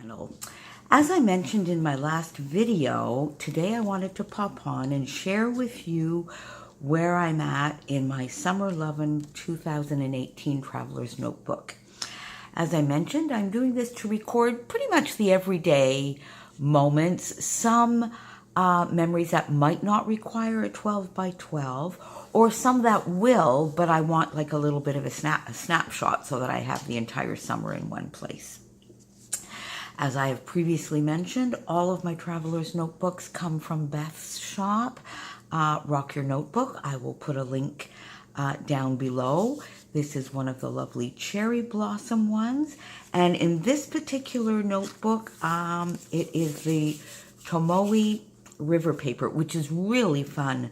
channel. As I mentioned in my last video, today I wanted to pop on and share with you where I'm at in my Summer Lovin 2018 Traveler's Notebook. As I mentioned, I'm doing this to record pretty much the everyday moments, some memories that might not require a 12 by 12, or some that will, but I want like a little bit of a snapshot so that I have the entire summer in one place. As I have previously mentioned, all of my Traveler's Notebooks come from Beth's shop, Rock Your Notebook. I will put a link down below. This is one of the lovely cherry blossom ones. And in this particular notebook, it is the Tomoe River paper, which is really fun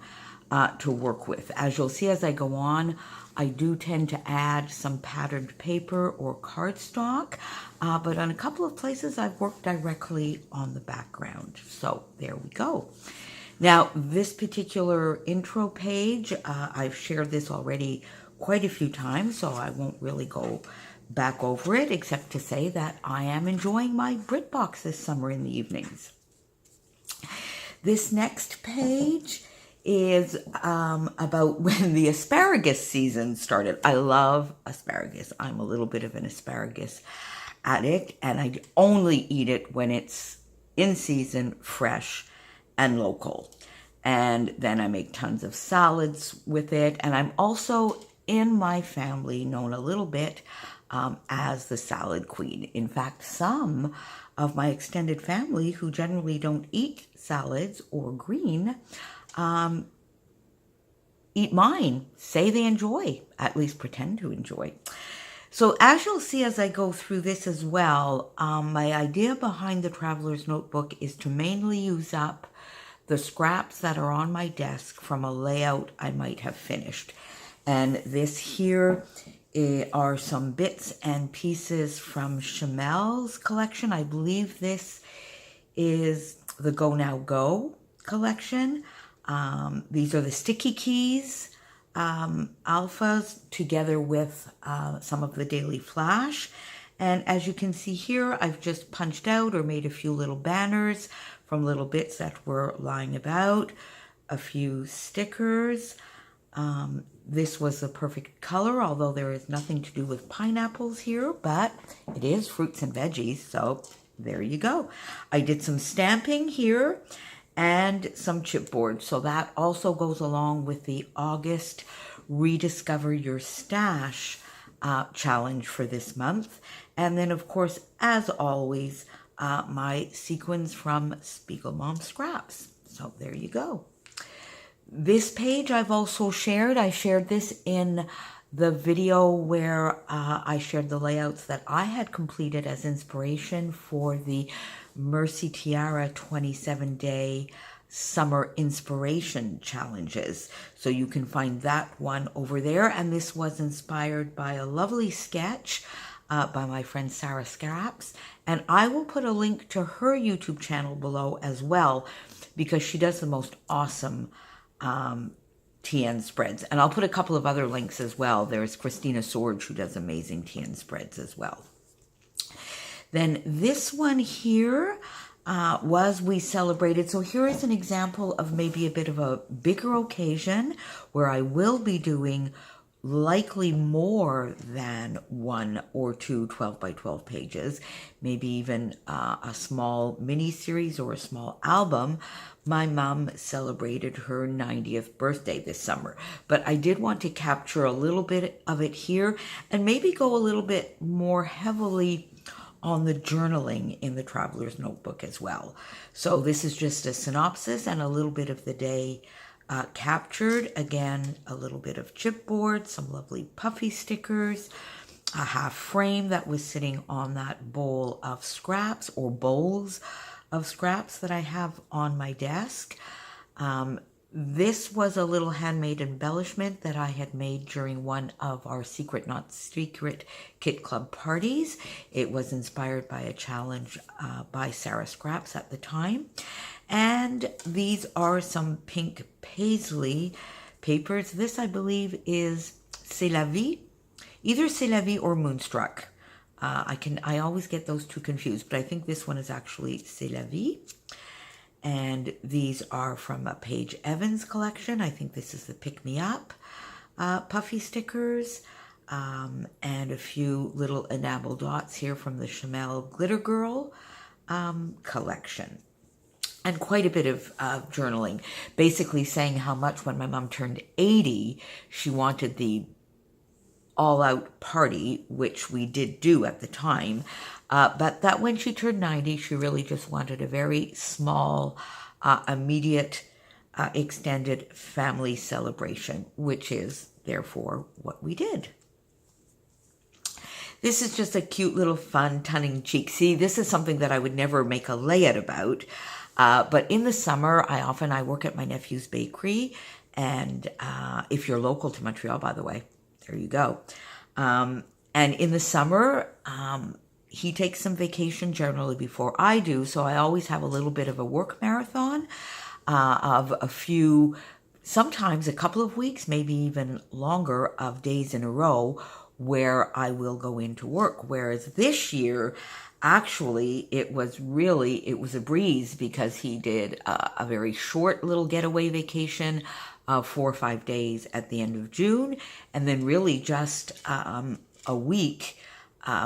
to work with. As you'll see as I go on, I do tend to add some patterned paper or cardstock, but on a couple of places I've worked directly on the background. So there we go. Now, this particular intro page, I've shared this already quite a few times, so I won't really go back over it, except to say that I am enjoying my BritBox this summer in the evenings. This next page is about when the asparagus season started. I love asparagus. I'm a little bit of an asparagus addict, and I only eat it when it's in season, fresh, and local. And then I make tons of salads with it, and I'm also in my family known a little bit as the salad queen. In fact, some of my extended family who generally don't eat salads or green eat mine, say they enjoy, at least pretend to enjoy. So as you'll see as I go through this as well, my idea behind the Traveler's Notebook is to mainly use up the scraps that are on my desk from a layout I might have finished. And this here are some bits and pieces from Chamel's collection. I believe this is the Go Now Go collection. These are the sticky keys, alphas, together with some of the Daily Flash. And as you can see here, I've just punched out or made a few little banners from little bits that were lying about, a few stickers. This was the perfect color, although there is nothing to do with pineapples here, but it is fruits and veggies, so there you go. I did some stamping here and some chipboard, so that also goes along with the August Rediscover Your Stash challenge for this month. And then, of course, as always, my sequins from Spiegel Mom Scraps. So there you go. This page I've also shared. I shared this in the video where I shared the layouts that I had completed as inspiration for the Mercy Tiara 27-day summer inspiration challenges. So you can find that one over there. And this was inspired by a lovely sketch by my friend Sarah Scraps. And I will put a link to her YouTube channel below as well, because she does the most awesome TN spreads. And I'll put a couple of other links as well. There's Christina Sorge, who does amazing TN spreads as well. Then this one here was We Celebrated. So here is an example of maybe a bit of a bigger occasion where I will be doing likely more than one or two 12 by 12 pages, maybe even a small mini series or a small album. My mom celebrated her 90th birthday this summer, but I did want to capture a little bit of it here and maybe go a little bit more heavily on the journaling in the Traveler's Notebook as well. So this is just a synopsis and a little bit of the day captured. Again, a little bit of chipboard, some lovely puffy stickers, a half frame that was sitting on that bowl of scraps or bowls of scraps that I have on my desk. This was a little handmade embellishment that I had made during one of our Secret Not Secret Kit Club parties. It was inspired by a challenge by Sarah Scraps at the time. And these are some pink paisley papers. This, I believe, is C'est la Vie, either C'est la Vie or Moonstruck. I always get those two confused, but I think this one is actually C'est la vie. And these are from a Paige Evans collection. I think this is the Pick Me Up puffy stickers. And a few little enamel dots here from the Chamel Glitter Girl collection. And quite a bit of journaling, basically saying how much when my mom turned 80, she wanted the all-out party, which we did do at the time, but that when she turned 90, she really just wanted a very small, immediate, extended family celebration, which is, therefore, what we did. This is just a cute little fun tongue-in-cheek. See, this is something that I would never make a layout about, but in the summer, I work at my nephew's bakery, and if you're local to Montreal, by the way, there you go. And in the summer, he takes some vacation generally before I do, so I always have a little bit of a work marathon of a few, sometimes a couple of weeks, maybe even longer, of days in a row where I will go into work. Whereas this year, actually, it was a breeze because he did a very short little getaway vacation of 4 or 5 days at the end of June, and then really just a week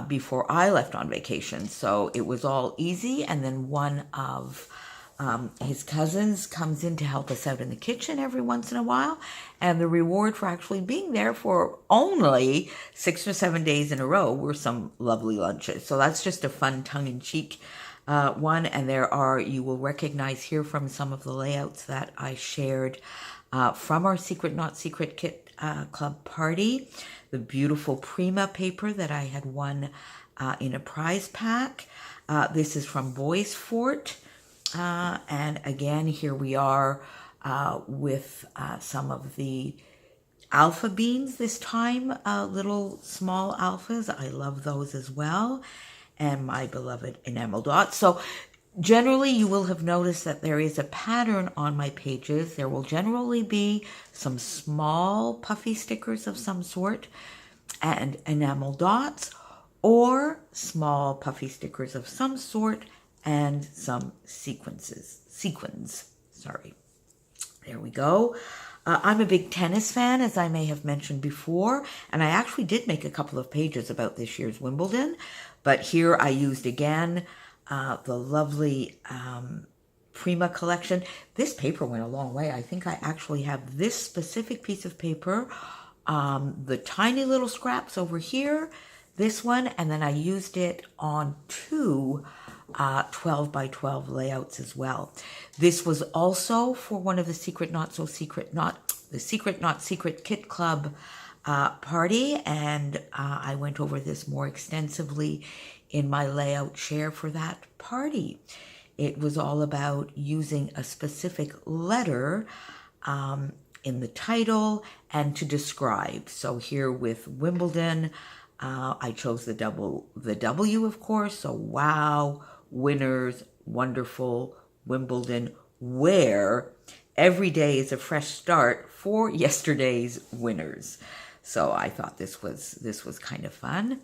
before I left on vacation. So it was all easy, and then one of his cousins comes in to help us out in the kitchen every once in a while, and the reward for actually being there for only 6 or 7 days in a row were some lovely lunches. So that's just a fun tongue-in-cheek one, and you will recognize here from some of the layouts that I shared from our Secret Not Secret Kit Club party, the beautiful Prima paper that I had won in a prize pack. This is from Boys Fort. And again, here we are with some of the alpha beans this time, little small alphas. I love those as well. And my beloved enamel dots. So generally, you will have noticed that there is a pattern on my pages. There will generally be some small puffy stickers of some sort and enamel dots, or small puffy stickers of some sort and some sequins. Sorry. There we go. I'm a big tennis fan, as I may have mentioned before, and I actually did make a couple of pages about this year's Wimbledon, but here I used again the lovely Prima collection. This paper went a long way. I think I actually have this specific piece of paper, the tiny little scraps over here, this one, and then I used it on two 12 by 12 layouts as well. This was also for one of the Secret Not Secret Kit Club party, and I went over this more extensively in my layout share for that party. It was all about using a specific letter in the title and to describe. So here with Wimbledon, I chose the W, of course. So wow, winners, wonderful, Wimbledon, where every day is a fresh start for yesterday's winners. So I thought this was kind of fun.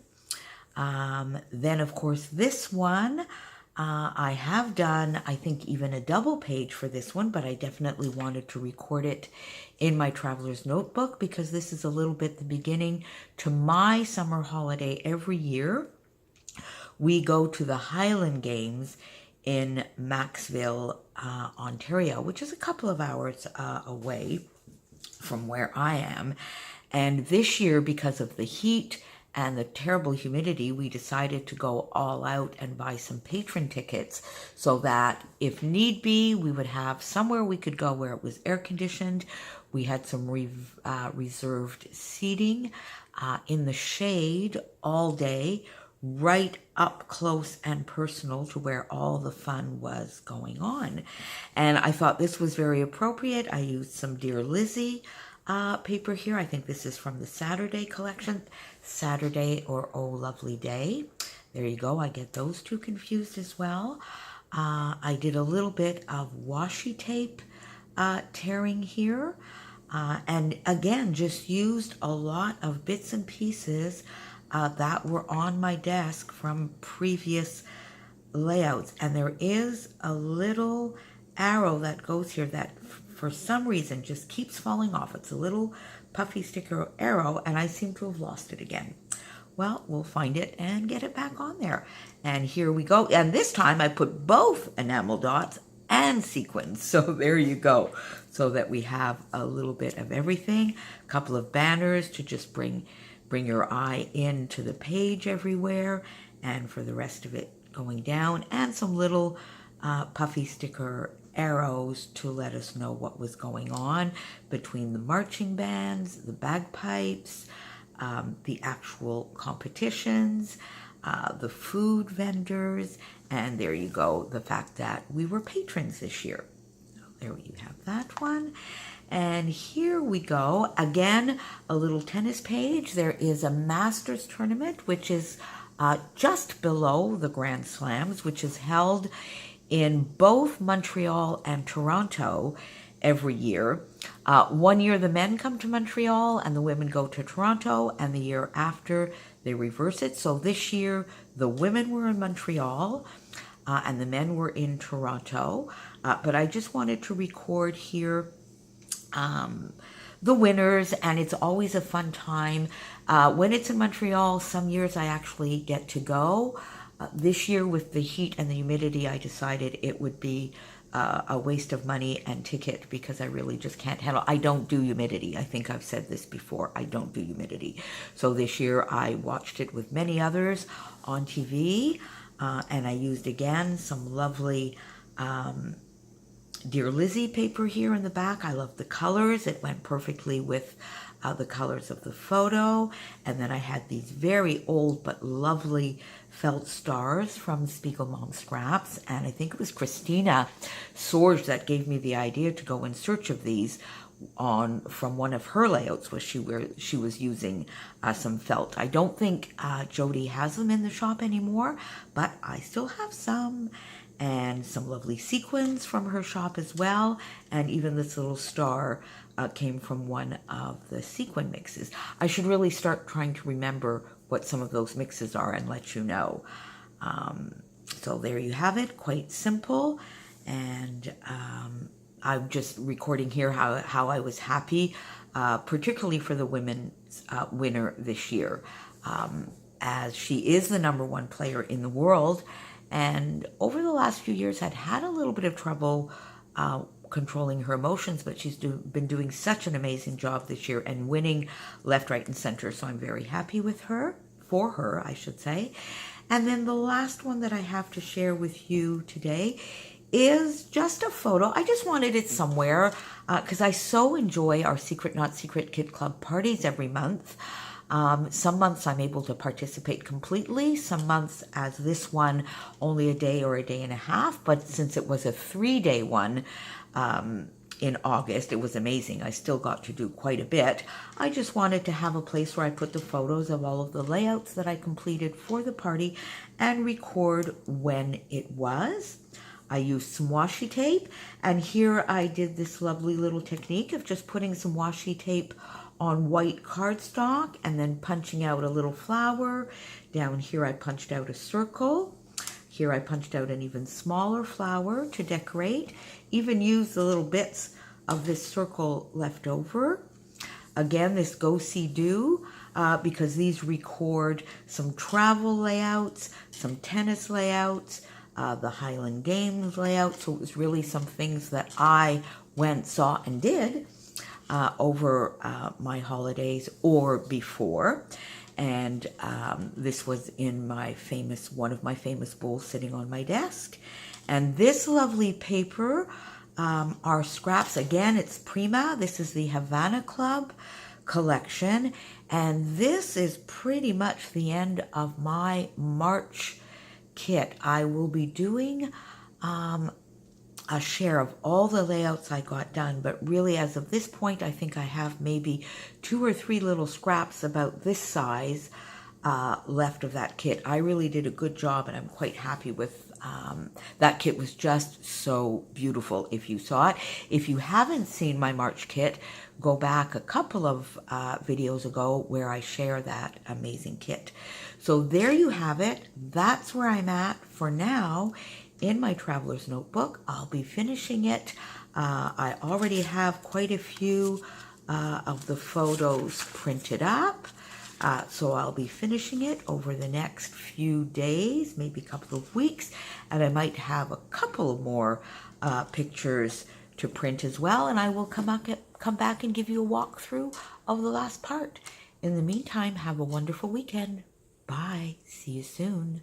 Then, of course, this one, I have done, I think, even a double page for this one, but I definitely wanted to record it in my traveler's notebook because this is a little bit the beginning to my summer holiday every year. We go to the Highland Games in Maxville, Ontario, which is a couple of hours away from where I am. And this year, because of the heat and the terrible humidity, we decided to go all out and buy some patron tickets so that if need be, we would have somewhere we could go where it was air conditioned. We had some reserved seating in the shade all day, right up close and personal to where all the fun was going on. And I thought this was very appropriate. I used some Dear Lizzie paper here. I think this is from the Saturday collection, Saturday or Oh Lovely Day. There you go. I get those two confused as well. I did a little bit of washi tape tearing here. And again, just used a lot of bits and pieces that were on my desk from previous layouts. And there is a little arrow that goes here that for some reason just keeps falling off. It's a little puffy sticker arrow, and I seem to have lost it again. Well, we'll find it and get it back on there. And here we go. And this time I put both enamel dots and sequins. So there you go. So that we have a little bit of everything. A couple of banners to just bring your eye into the page everywhere. And for the rest of it going down. And some little puffy sticker arrows to let us know what was going on between the marching bands, the bagpipes, the actual competitions, the food vendors, and there you go, the fact that we were patrons this year. So there you have that one. And here we go. Again, a little tennis page. There is a Masters tournament, which is just below the Grand Slams, which is held in both Montreal and Toronto every year. 1 year the men come to Montreal and the women go to Toronto, and the year after they reverse it. So this year the women were in Montreal and the men were in Toronto. But I just wanted to record here the winners, and it's always a fun time. When it's in Montreal, some years I actually get to go. This year with the heat and the humidity, I decided it would be a waste of money and ticket because I really just can't handle. I don't do humidity. I think I've said this before. I don't do humidity. So this year I watched it with many others on TV, and I used again some lovely Dear Lizzie paper here in the back. I love the colors. It went perfectly with the colors of the photo. And then I had these very old but lovely felt stars from Spiegelmom Scraps. And I think it was Christina Sorge that gave me the idea to go in search of these from one of her layouts where she was using some felt. I don't think Jody has them in the shop anymore, but I still have some. And some lovely sequins from her shop as well. And even this little star came from one of the sequin mixes. I should really start trying to remember what some of those mixes are and let you know. So there you have it, quite simple. And I'm just recording here how I was happy, particularly for the women's winner this year, as she is the #1 player in the world. And over the last few years had a little bit of trouble controlling her emotions, but she's been doing such an amazing job this year and winning left, right, and center. So I'm very happy with her, for her, I should say. And then the last one that I have to share with you today is just a photo. I just wanted it somewhere because I so enjoy our Secret Not Secret Kid Club parties every month. Some months I'm able to participate completely. Some months, as this one, only a day or a day and a half. But since it was a 3-day one in August, it was amazing. I still got to do quite a bit. I just wanted to have a place where I put the photos of all of the layouts that I completed for the party and record when it was. I used some washi tape, and here I did this lovely little technique of just putting some washi tape on white cardstock and then punching out a little flower. Down here I punched out a circle. Here I punched out an even smaller flower to decorate. Even used the little bits of this circle left over. Again, this Go See Do, because these record some travel layouts, some tennis layouts, the Highland Games layout. So it was really some things that I went, saw, and did over my holidays or before. And this was in one of my famous bowls sitting on my desk. And this lovely paper are scraps. Again, it's Prima. This is the Havana Club collection. And this is pretty much the end of my March kit. I will be doing a share of all the layouts I got done, but really as of this point, I think I have maybe 2 or 3 little scraps about this size left of that kit. I really did a good job, and I'm quite happy with That kit was just so beautiful if you saw it. If you haven't seen my March kit, go back a couple of videos ago where I share that amazing kit. So there you have it. That's where I'm at for now in my Traveler's Notebook. I'll be finishing it. I already have quite a few of the photos printed up. So I'll be finishing it over the next few days, maybe a couple of weeks, and I might have a couple more pictures to print as well, and I will come back and give you a walkthrough of the last part. In the meantime, have a wonderful weekend. Bye. See you soon.